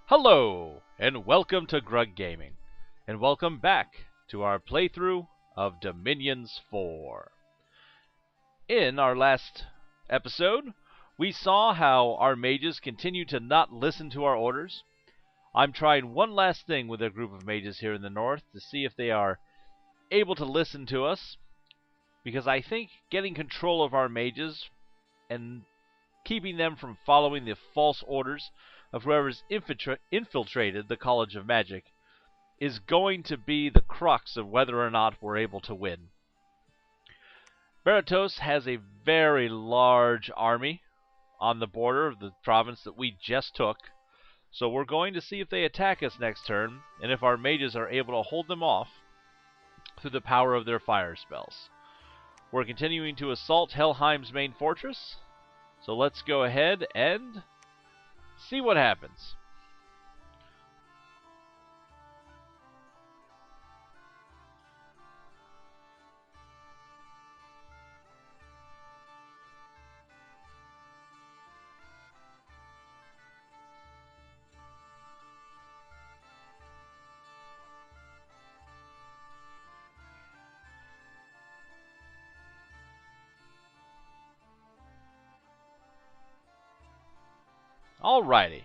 Hello, and welcome to Grug Gaming, and welcome back to our playthrough of Dominions 4. In our last episode, we saw how our mages continue to not listen to our orders. I'm trying one last thing with a group of mages here in the north to see if they are able to listen to us, because I think getting control of our mages and keeping them from following the false orders of whoever's infiltrated the College of Magic is going to be the crux of whether or not we're able to win. Baratos has a very large army on the border of the province that we just took, so we're going to see if they attack us next turn, and if our mages are able to hold them off through the power of their fire spells. We're continuing to assault Helheim's main fortress, so let's go ahead and see what happens. Alrighty.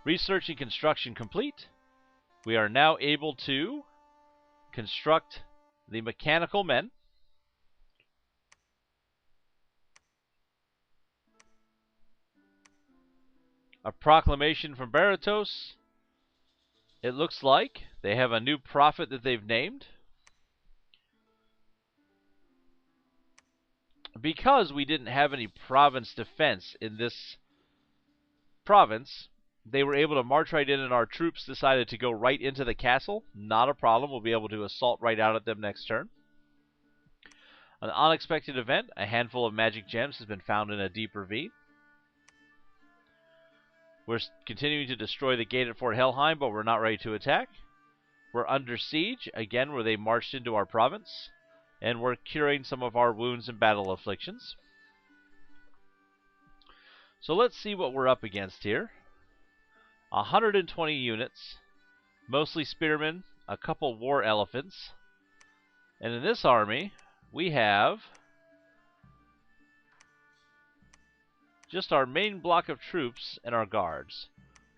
Research and construction complete. We are now able to construct the mechanical men. A proclamation from Baratos. It looks like they have a new prophet that they've named. Because we didn't have any province defense in this province, they were able to march right in, and our troops decided to go right into the castle. Not a problem. We'll be able to assault right out at them next turn. An unexpected event. A handful of magic gems has been found in a deep ravine. We're continuing to destroy the gate at Fort Helheim, but we're not ready to attack. We're under siege, again, where they marched into our province. And we're curing some of our wounds and battle afflictions. So let's see what we're up against here. 120 units, mostly spearmen, a couple war elephants. And in this army, we have just our main block of troops and our guards.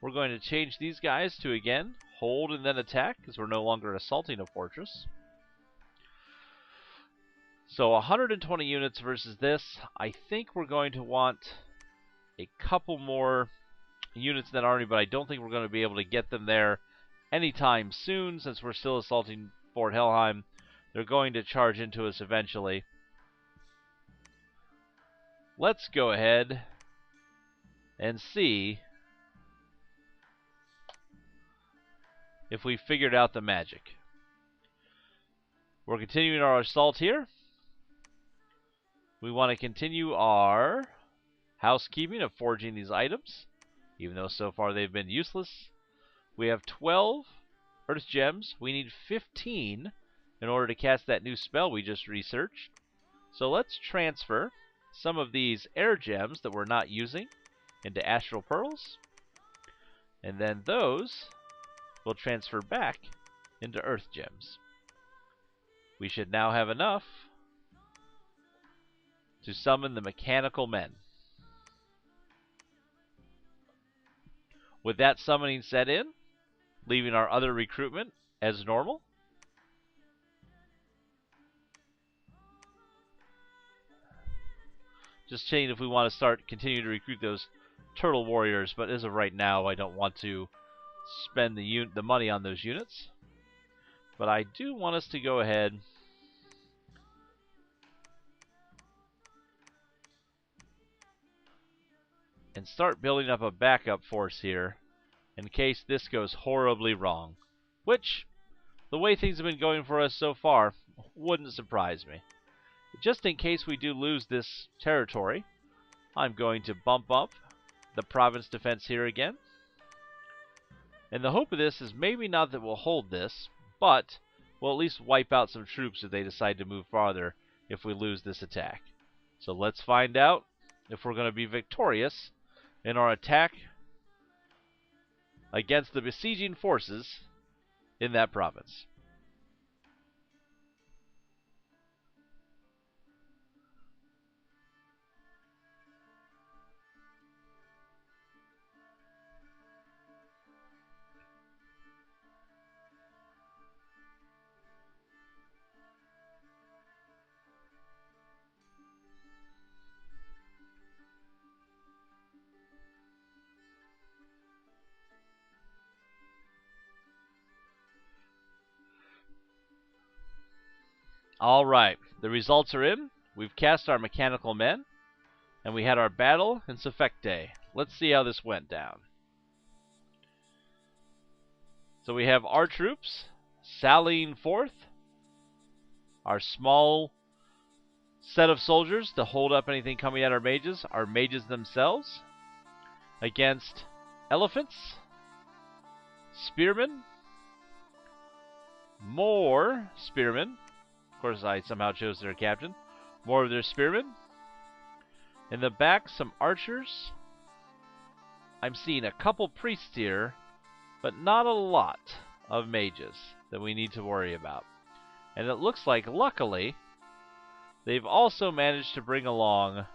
We're going to change these guys to, again, hold and then attack, because we're no longer assaulting a fortress. So 120 units versus this. I think we're going to want a couple more units in that army, but I don't think we're going to be able to get them there anytime soon, since we're still assaulting Fort Helheim. They're going to charge into us eventually. Let's go ahead and see if we figured out the magic. We're continuing our assault here. We want to continue our housekeeping of forging these items, even though so far they've been useless. We have 12 earth gems. We need 15 in order to cast that new spell we just researched. So let's transfer some of these air gems that we're not using into astral pearls, and then those will transfer back into earth gems. We should now have enough to summon the mechanical men. With that summoning set in, leaving our other recruitment as normal. Just checking if we want to continue to recruit those turtle warriors, but as of right now, I don't want to spend the money on those units. But I do want us to go ahead and start building up a backup force here in case this goes horribly wrong. Which, the way things have been going for us so far, wouldn't surprise me. Just in case we do lose this territory, I'm going to bump up the province defense here again. And the hope of this is maybe not that we'll hold this, but we'll at least wipe out some troops if they decide to move farther if we lose this attack. So let's find out if we're going to be victorious in our attack against the besieging forces in that province. All right, the results are in. We've cast our mechanical men, and we had our battle in Sefekte. Let's see how this went down. So we have our troops sallying forth, our small set of soldiers to hold up anything coming at our mages themselves, against elephants, spearmen, more spearmen. Of course, I somehow chose their captain. More of their spearmen. In the back, some archers. I'm seeing a couple priests here, but not a lot of mages that we need to worry about. And it looks like, luckily, they've also managed to bring along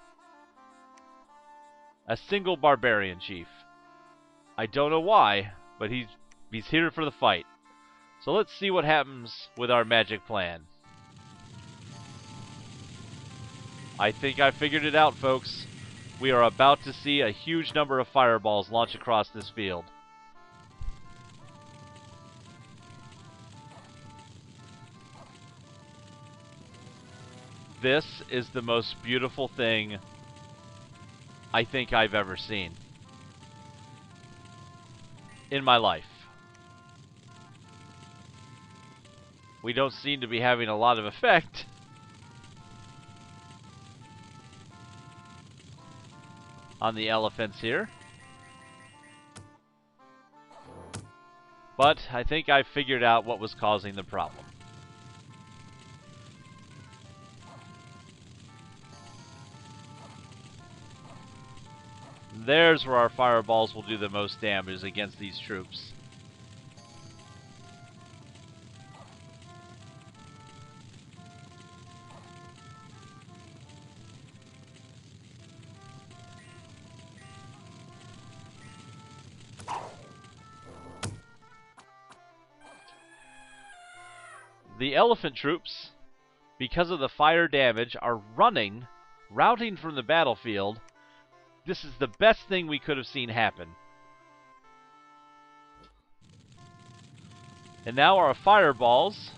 a single barbarian chief. I don't know why, but he's here for the fight. So let's see what happens with our magic plan. I think I figured it out, folks. We are about to see a huge number of fireballs launch across this field. This is the most beautiful thing I think I've ever seen in my life. We don't seem to be having a lot of effect. On the elephants here. But I think I figured out what was causing the problem. There's where our fireballs will do the most damage against these troops. The elephant troops, because of the fire damage, are routing from the battlefield. This is the best thing we could have seen happen. And now our fireballs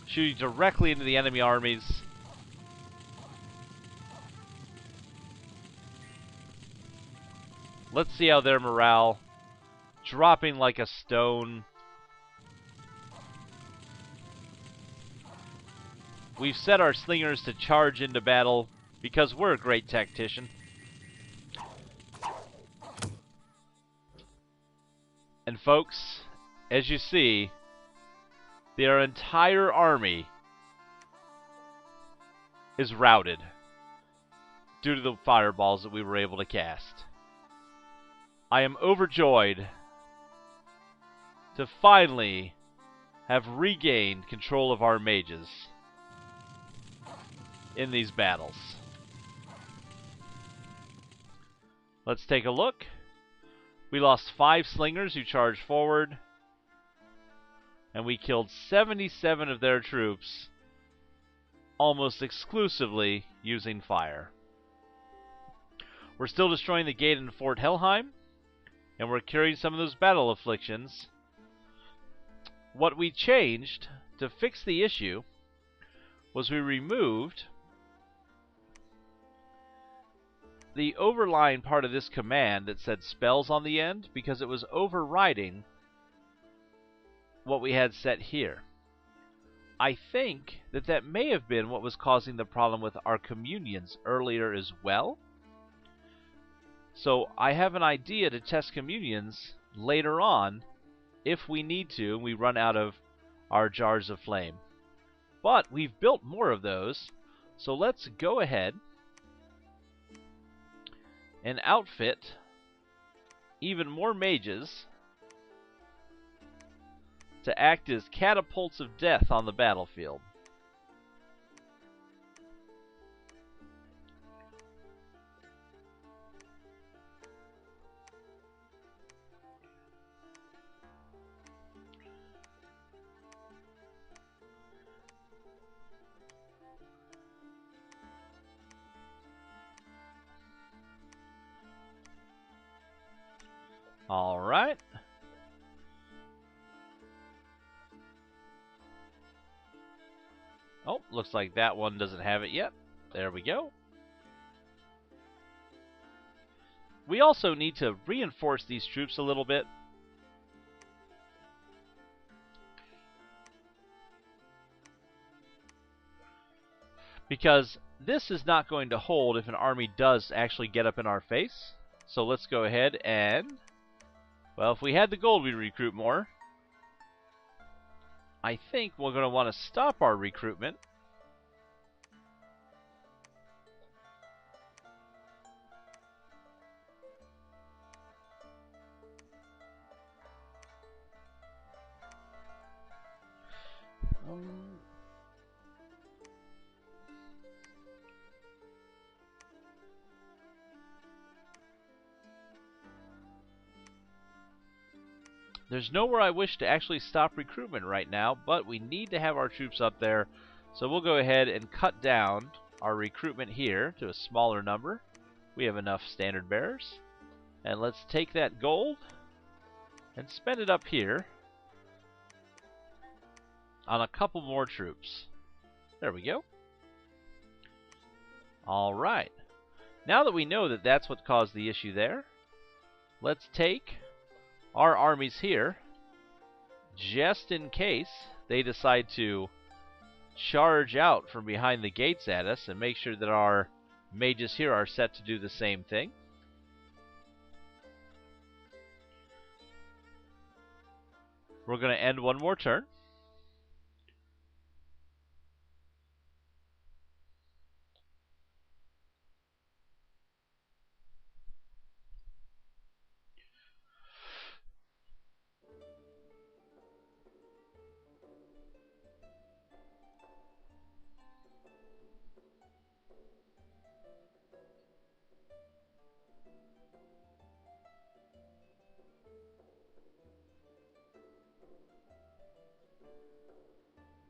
shooting directly into the enemy armies. Let's see how their morale dropping like a stone. We've set our slingers to charge into battle because we're a great tactician. And folks, as you see, their entire army is routed due to the fireballs that we were able to cast. I am overjoyed to finally have regained control of our mages in these battles. Let's take a look. We lost 5 slingers who charged forward, and we killed 77 of their troops, almost exclusively using fire. We're still destroying the gate in Fort Helheim, and we're carrying some of those battle afflictions. What we changed to fix the issue was we removed the overlying part of this command that said spells on the end, because it was overriding what we had set here. I think that may have been what was causing the problem with our communions earlier as well. So I have an idea to test communions later on if we need to and we run out of our jars of flame. But we've built more of those, so let's go ahead and outfit even more mages to act as catapults of death on the battlefield. All right. Oh, looks like that one doesn't have it yet. There we go. We also need to reinforce these troops a little bit. Because this is not going to hold if an army does actually get up in our face. So let's go ahead and... Well, if we had the gold, we'd recruit more. I think we're going to want to stop our recruitment. There's nowhere I wish to actually stop recruitment right now, but we need to have our troops up there. So we'll go ahead and cut down our recruitment here to a smaller number. We have enough standard bearers. And let's take that gold and spend it up here on a couple more troops. There we go. All right. Now that we know that that's what caused the issue there, let's take our armies here, just in case they decide to charge out from behind the gates at us, and make sure that our mages here are set to do the same thing. We're going to end one more turn.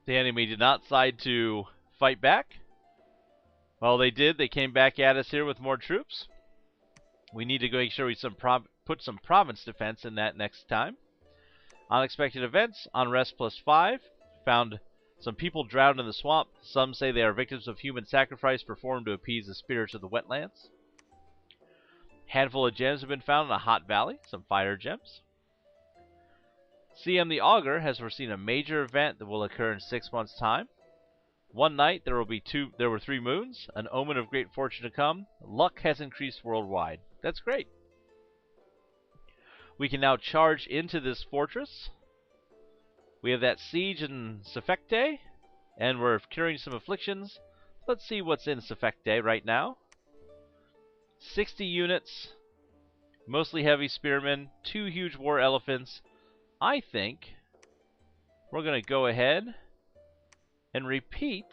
The enemy did not decide to fight back. Well, they did. They came back at us here with more troops. We need to make sure we put some province defense in that next time. Unexpected events. Unrest +5. Found some people drowned in the swamp. Some say they are victims of human sacrifice performed to appease the spirits of the wetlands. Handful of gems have been found in a hot valley. Some fire gems. CM the Augur has foreseen a major event that will occur in 6 months' time. One night there were 3 moons, an omen of great fortune to come. Luck has increased worldwide. That's great. We can now charge into this fortress. We have that siege in Sefekte, and we're curing some afflictions. Let's see what's in Sefekte right now. 60 units, mostly heavy spearmen, 2 huge war elephants. I think we're going to go ahead and repeat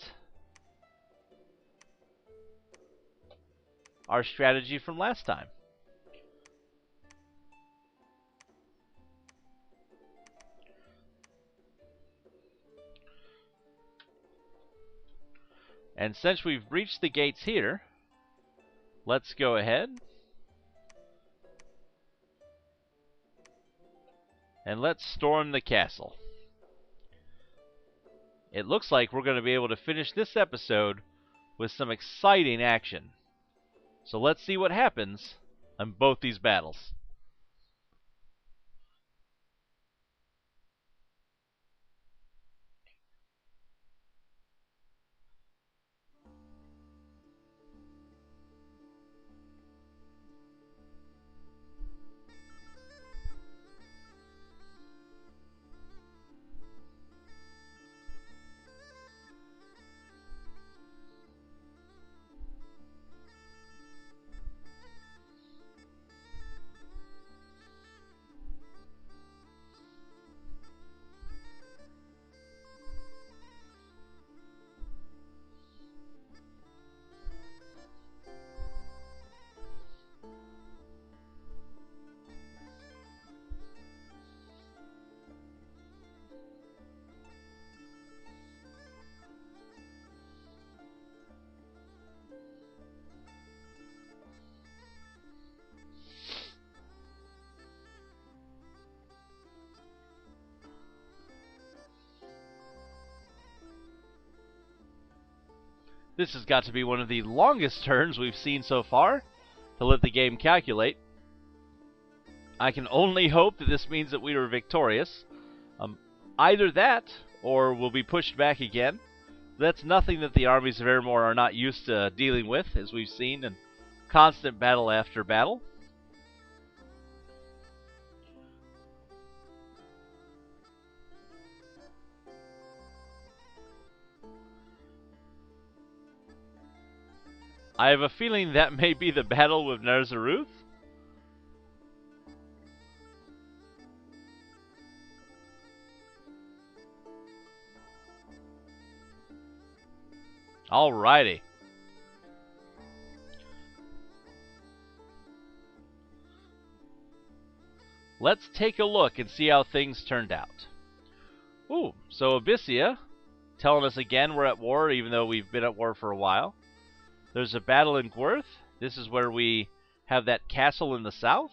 our strategy from last time. And since we've breached the gates here, let's go ahead and let's storm the castle. It looks like we're going to be able to finish this episode with some exciting action. So let's see what happens on both these battles. This has got to be one of the longest turns we've seen so far to let the game calculate. I can only hope that this means that we were victorious. Either that, or we'll be pushed back again. That's nothing that the armies of Ermor are not used to dealing with, as we've seen in constant battle after battle. I have a feeling that may be the battle with Ner'zharuth. Alrighty. Let's take a look and see how things turned out. Ooh, so Abyssia telling us again we're at war, even though we've been at war for a while. There's a battle in Gwerth. This is where we have that castle in the south.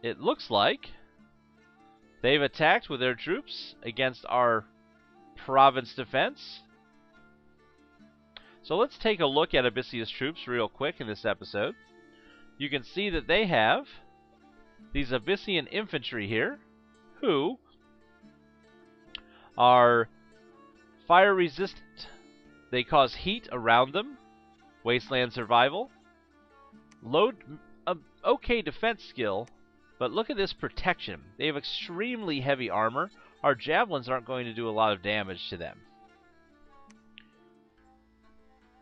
It looks like they've attacked with their troops against our province defense. So let's take a look at Abyssia's troops real quick in this episode. You can see that they have these Abyssian infantry here, who are fire resistant. They cause heat around them. Wasteland survival. Okay defense skill, but look at this protection. They have extremely heavy armor. Our javelins aren't going to do a lot of damage to them.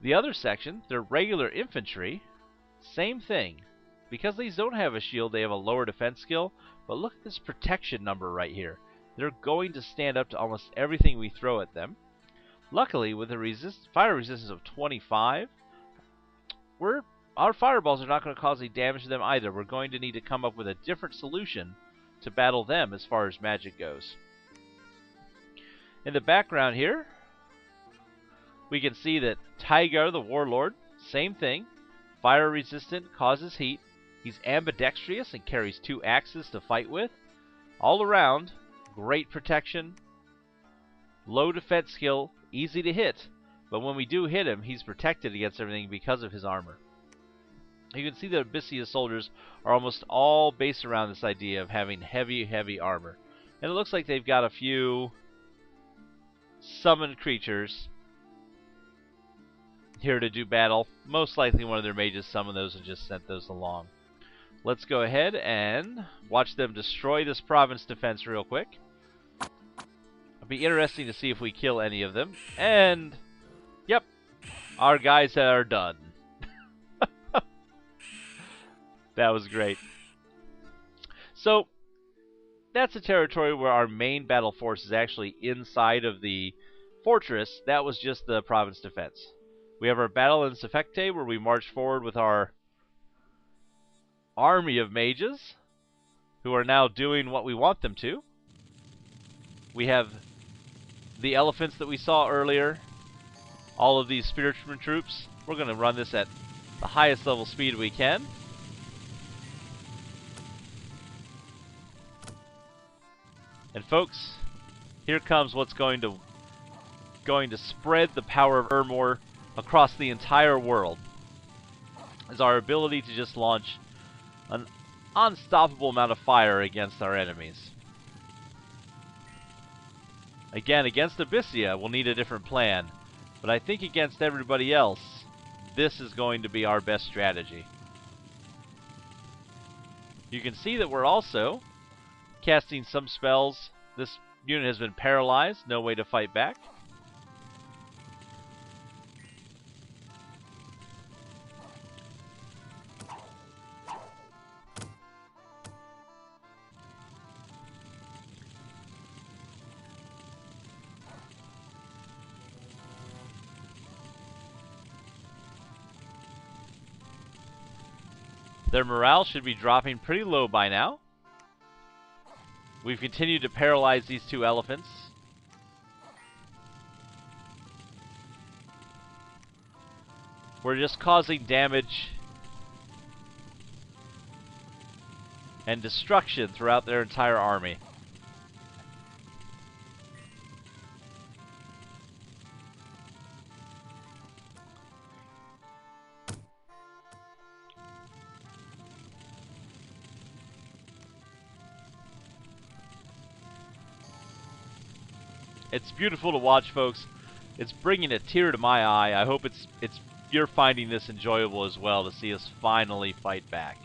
The other section, their regular infantry, same thing. Because these don't have a shield, they have a lower defense skill, but look at this protection number right here. They're going to stand up to almost everything we throw at them. Luckily, with a fire resistance of 25, our fireballs are not going to cause any damage to them either. We're going to need to come up with a different solution to battle them as far as magic goes. In the background here, we can see that Tygar, the warlord, same thing. Fire resistant, causes heat. He's ambidextrous and carries 2 axes to fight with. All around, great protection. Low defense skill, easy to hit. But when we do hit him, he's protected against everything because of his armor. You can see that Abyssia's soldiers are almost all based around this idea of having heavy, heavy armor. And it looks like they've got a few summoned creatures here to do battle. Most likely one of their mages summoned those and just sent those along. Let's go ahead and watch them destroy this province defense real quick. It'll be interesting to see if we kill any of them. And, yep, our guys are done. That was great. So, that's a territory where our main battle force is actually inside of the fortress. That was just the province defense. We have our battle in Sefekte, where we march forward with our army of mages, who are now doing what we want them to. We have the elephants that we saw earlier, all of these spearmen troops. We're going to run this at the highest level speed we can. And folks, here comes what's going to spread the power of Ermor across the entire world. Is our ability to just launch an unstoppable amount of fire against our enemies. Again, against Abyssia, we'll need a different plan. But I think against everybody else, this is going to be our best strategy. You can see that we're also casting some spells. This unit has been paralyzed, no way to fight back. Their morale should be dropping pretty low by now. We've continued to paralyze these 2 elephants. We're just causing damage and destruction throughout their entire army. It's beautiful to watch, folks. It's bringing a tear to my eye. I hope you're finding this enjoyable as well, to see us finally fight back.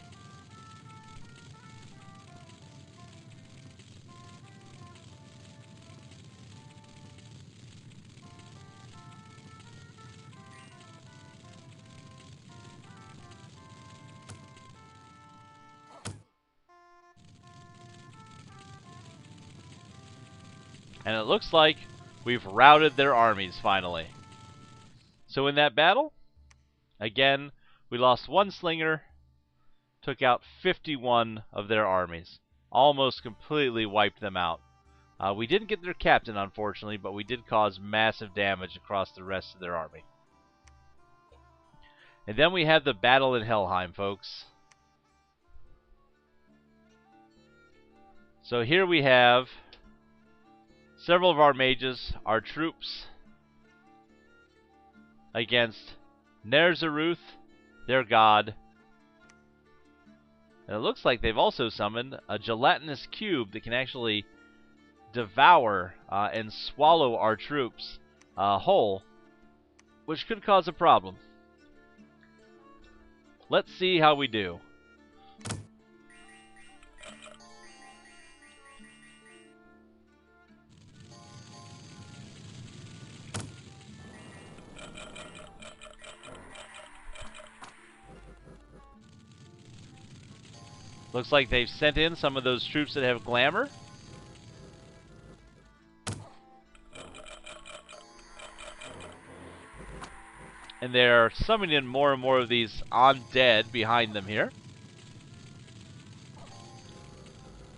And it looks like we've routed their armies finally. So in that battle, again, we lost one slinger, took out 51 of their armies. Almost completely wiped them out. We didn't get their captain, unfortunately, but we did cause massive damage across the rest of their army. And then we had the battle in Helheim, folks. So here we have several of our mages, our troops, against Ner'Zharuth, their god. And it looks like they've also summoned a gelatinous cube that can actually devour and swallow our troops whole, which could cause a problem. Let's see how we do. Looks like they've sent in some of those troops that have glamour. And they're summoning in more and more of these undead behind them here.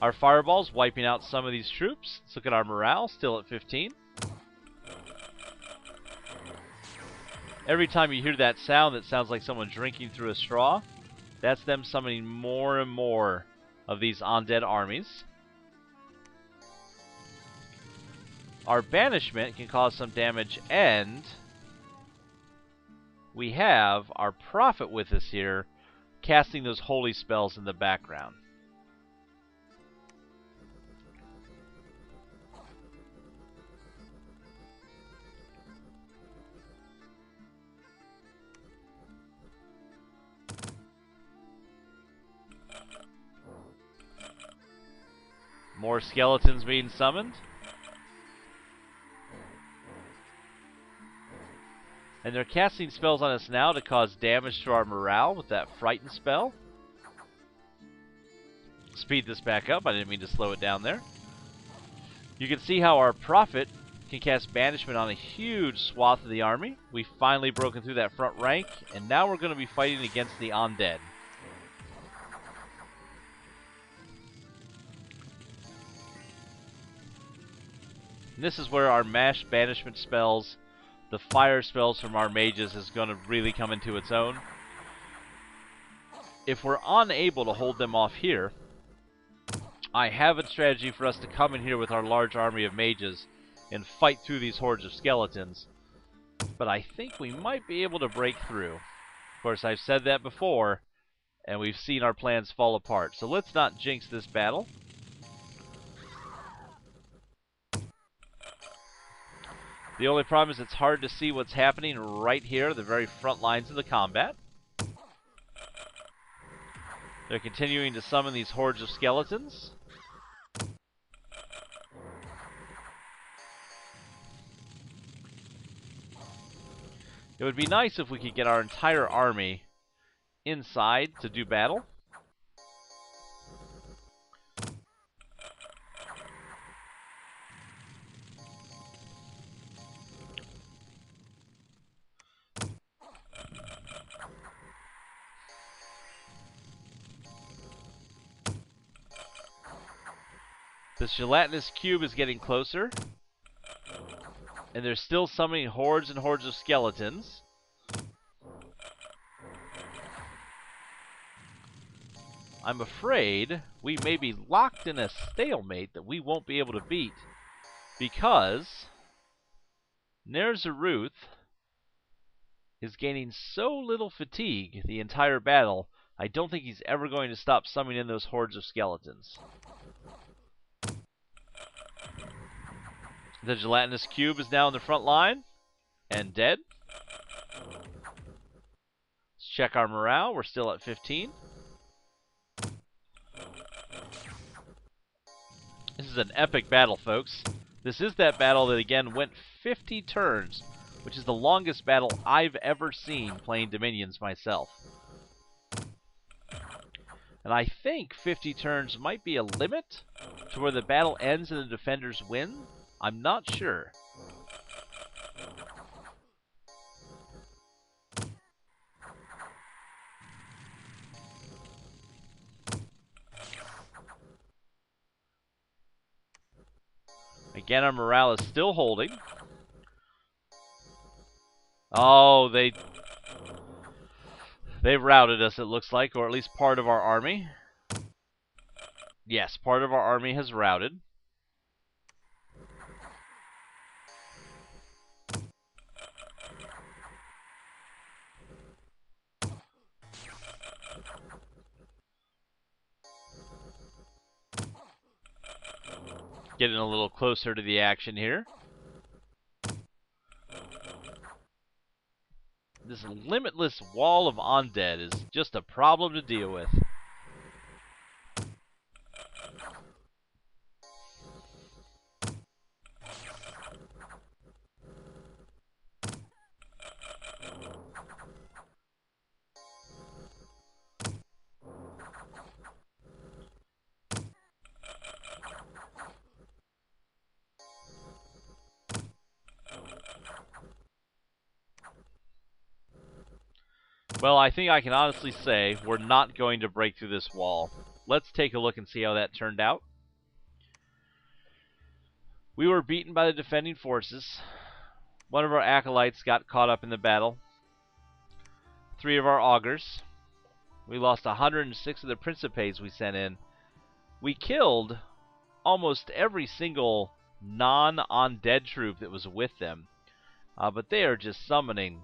Our fireball's wiping out some of these troops. Let's look at our morale, still at 15. Every time you hear that sound that sounds like someone drinking through a straw, that's them summoning more and more of these undead armies. Our banishment can cause some damage, and we have our prophet with us here, casting those holy spells in the background. More skeletons being summoned. And they're casting spells on us now to cause damage to our morale with that Frighten spell. Speed this back up. I didn't mean to slow it down there. You can see how our prophet can cast banishment on a huge swath of the army. We've finally broken through that front rank, and now we're going to be fighting against the undead. And this is where our mash banishment spells, the fire spells from our mages, is going to really come into its own. If we're unable to hold them off here, I have a strategy for us to come in here with our large army of mages and fight through these hordes of skeletons. But I think we might be able to break through. Of course, I've said that before, and we've seen our plans fall apart. So let's not jinx this battle. The only problem is it's hard to see what's happening right here, the very front lines of the combat. They're continuing to summon these hordes of skeletons. It would be nice if we could get our entire army inside to do battle. This gelatinous cube is getting closer. And they're still summoning hordes and hordes of skeletons. I'm afraid we may be locked in a stalemate that we won't be able to beat, because Ner'Zharuth is gaining so little fatigue the entire battle, I don't think he's ever going to stop summoning in those hordes of skeletons. The gelatinous cube is now in the front line and dead. Let's check our morale. We're still at 15. This is an epic battle, folks. This is that battle that, again, went 50 turns, which is the longest battle I've ever seen playing Dominions myself. And I think 50 turns might be a limit to where the battle ends and the defenders win. I'm not sure. Again, our morale is still holding. Oh, they've routed us, it looks like, or at least part of our army. Yes, part of our army has routed. Getting a little closer to the action here. This limitless wall of undead is just a problem to deal with. Well, I think I can honestly say we're not going to break through this wall. Let's take a look and see how that turned out. We were beaten by the defending forces. One of our acolytes got caught up in the battle. 3 of our augurs. We lost 106 of the principes we sent in. We killed almost every single non-undead troop that was with them. But they are just summoning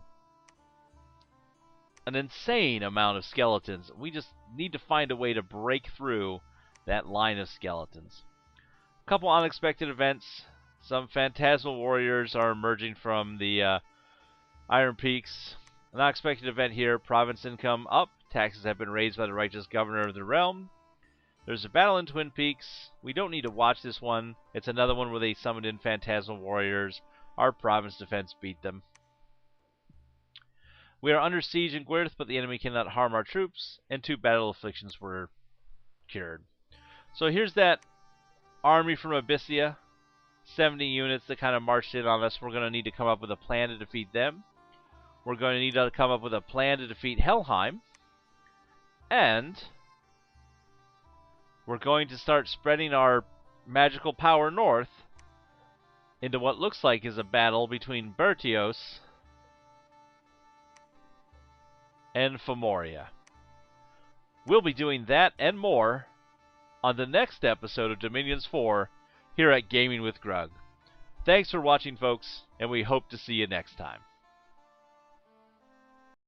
an insane amount of skeletons. We just need to find a way to break through that line of skeletons. A couple unexpected events. Some phantasmal warriors are emerging from the Iron Peaks. An unexpected event here. Province income up. Taxes have been raised by the righteous governor of the realm. There's a battle in Twin Peaks. We don't need to watch this one. It's another one where they summoned in phantasmal warriors. Our province defense beat them. We are under siege in Gwyrth, but the enemy cannot harm our troops, and 2 battle afflictions were cured. So here's that army from Abyssia, 70 units that kind of marched in on us. We're going to need to come up with a plan to defeat them. We're going to need to come up with a plan to defeat Helheim, and we're going to start spreading our magical power north into what looks like is a battle between Bertios and Femoria. We'll be doing that and more on the next episode of Dominions 4 here at Gaming with Grug. Thanks for watching, folks, and we hope to see you next time.